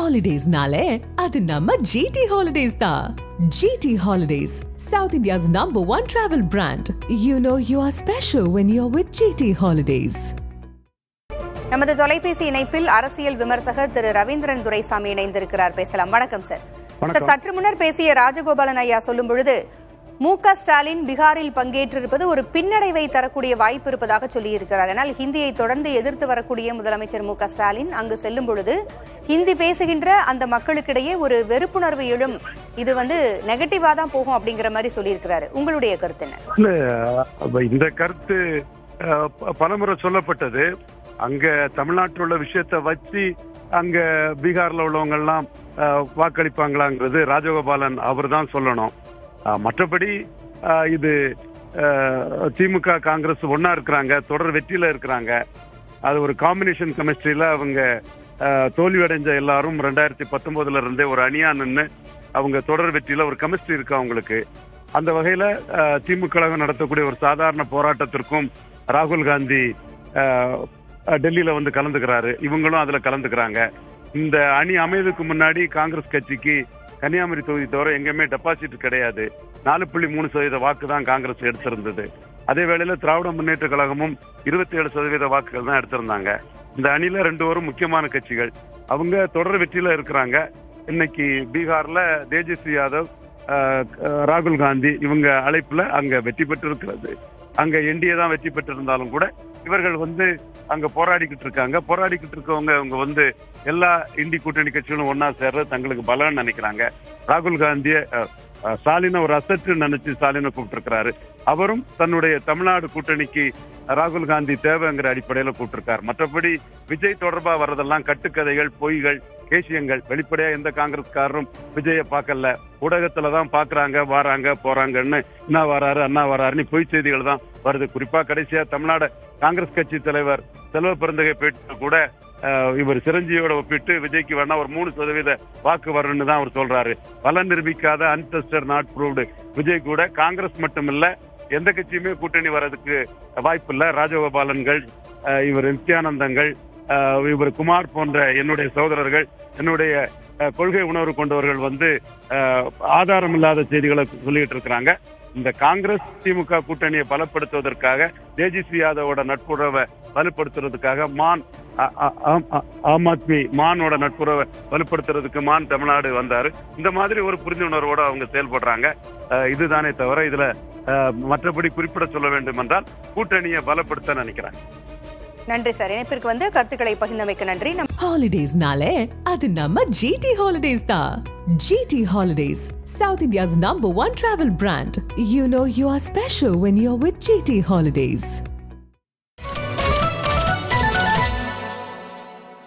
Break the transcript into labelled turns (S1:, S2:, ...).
S1: Holidays-nale, adu namma GT Holidays da. GT Holidays, South India's #1 travel brand. You know you are special when you're with GT Holidays.
S2: நமது தொலைபேசி இணைப்பில் அரசியல் விமர்சகர் திரு ரவீந்திரன் துரைசாமி இணைந்திருக்கிறார். பேசலாம். வணக்கம் சார். சற்று முன்னர் பேசிய ராஜகோபாலன் ஐயா சொல்லும் பொழுது மு.க. ஸ்டாலின் பீகாரில் பங்கேற்றிருப்பது ஒரு பின்னடைவை தரக்கூடிய வாய்ப்பு இருப்பதாக சொல்லியிருக்கிறார். ஆனால் ஹிந்தியை தொடர்ந்து எதிர்த்து வரக்கூடிய முதலமைச்சர் மு.க. ஸ்டாலின் அங்கு செல்லும் பொழுது ஹிந்தி பேசுகின்ற அந்த மக்களுக்கிடையே ஒரு வெறுப்புணர்வு எழும், இது நெகட்டிவா தான் போகும் அப்படிங்கிற மாதிரி சொல்லியிருக்கிறாரு. உங்களுடைய கருத்து என்ன?
S3: இந்த கருத்து பலமுறை சொல்லப்பட்டது. அங்க தமிழ்நாட்டில் உள்ள விஷயத்தை வச்சு அங்க பீகார்ல உள்ளவங்க எல்லாம் வாக்களிப்பாங்களாங்கிறது ராஜகோபாலன் அவர் தான் சொல்லணும். மற்றபடி இது திமுக காங்கிரஸ் ஒன்னா இருக்கிறாங்க, தொடர் வெற்றியில இருக்கிறாங்க. அது ஒரு காம்பினேஷன் கெமிஸ்ட்ரியில அவங்க தோல்வியடைஞ்ச எல்லாரும் 2019 இருந்தே ஒரு அணியா நின்று அவங்க தொடர் வெற்றியில ஒரு கெமிஸ்ட்ரி இருக்கு அவங்களுக்கு. அந்த வகையில திமுக நடத்தக்கூடிய ஒரு சாதாரண போராட்டத்திற்கும் ராகுல் காந்தி டெல்லியில கலந்துக்கிறாரு, இவங்களும் அதுல கலந்துக்கிறாங்க. இந்த அணி அமைவதற்கு முன்னாடி காங்கிரஸ் கட்சிக்கு கன்னியாகுமரி தொகுதி தவிர எங்கேயுமே டெபாசிட் கிடையாது. 4.3% வாக்கு தான் காங்கிரஸ் எடுத்திருந்தது. அதே வேளையில திராவிட முன்னேற்ற கழகமும் 27% வாக்குகள் தான் எடுத்திருந்தாங்க. இந்த அணில 2 முக்கியமான கட்சிகள், அவங்க தொடர் வெற்றியில இருக்கிறாங்க. இன்னைக்கு பீகார்ல தேஜஸ்வி யாதவ், ராகுல் காந்தி இவங்க அழைப்புல அங்க வெற்றி பெற்று இருக்கிறது. அங்க என்டிஏ தான் வெற்றி பெற்றிருந்தாலும் கூட இவர்கள் அங்க போராடிக்கிட்டு இருக்காங்க. போராடிக்கிட்டு இருக்கவங்க அவங்க எல்லா இந்தி கூட்டணி கட்சிகளும் ஒன்னா சேர்றது தங்களுக்கு பலன்னு நினைக்கிறாங்க. ராகுல் காந்திய ஸ்டாலினை ஒரு அசட்டு நினைச்சு ஸ்டாலினை கூப்பிட்டு இருக்கிறாரு. அவரும் தன்னுடைய தமிழ்நாடு கூட்டணிக்கு ராகுல் காந்தி தேவைங்கிற அடிப்படையில கூப்பிட்டிருக்காரு. மற்றபடி விஜய் தொடர்பா வர்றதெல்லாம் கட்டுக்கதைகள், பொய்கள், கேசியங்கள். வெளிப்படையா எந்த காங்கிரஸ்காரரும் விஜய பார்க்கல, ஊடகத்துலதான் பாக்குறாங்க, வாராங்க போறாங்கன்னு, அண்ணா வராரு அண்ணா வராருன்னு பொய் செய்திகள் தான் வருது. குறிப்பா கடைசியா தமிழ்நாடு காங்கிரஸ் கட்சி தலைவர் செல்வ பெருந்தகை பேட்டு கூட இவர் சிரஞ்சீவியோட ஒப்பிட்டு விஜய்க்கு வேணா ஒரு 3% வாக்கு வரும்னு தான் அவர் சொல்றாரு. பலன் நிரூபிக்காத அன்டெஸ்டட் நாட் ப்ரூவ்டு விஜய் கூட காங்கிரஸ் மட்டும் இல்ல எந்த கட்சியுமே கூட்டணி வர்றதுக்கு வாய்ப்பு இல்ல. ராஜகோபாலன்கள், இவர் நித்யானந்தங்கள், இவர் குமார் போன்ற என்னுடைய சகோதரர்கள், என்னுடைய கொள்கை உணர்வு கொண்டவர்கள் ஆதாரம் இல்லாத செய்திகளை சொல்லிட்டு இருக்கிறாங்க. இந்த காங்கிரஸ் திமுக கூட்டணியை பலப்படுத்துவதற்காக, தேஜஸ்வி யாதவோட நட்புறவை வலுப்படுத்துறதுக்காக, ஆம் ஆத்மி மானோட நட்புறவை வலுப்படுத்துறதுக்கு மான் தமிழ்நாடு வந்தாரு. இந்த மாதிரி ஒரு புரிந்துணர்வோட அவங்க செயல்படுறாங்க. இதுதானே தவிர இதுல மற்றபடி குறிப்பிட சொல்ல வேண்டும் என்றால் கூட்டணியை பலப்படுத்த நினைக்கிறாங்க.
S2: நன்றி சார். இணைப்பிற்கு கருத்துக்களை பகிர்ந்தமைக்கு நன்றி.
S1: Holidays-nale, adu namma GT Holidays da. GT Holidays, South India's #1 travel brand. You know you are special when you're with GT Holidays.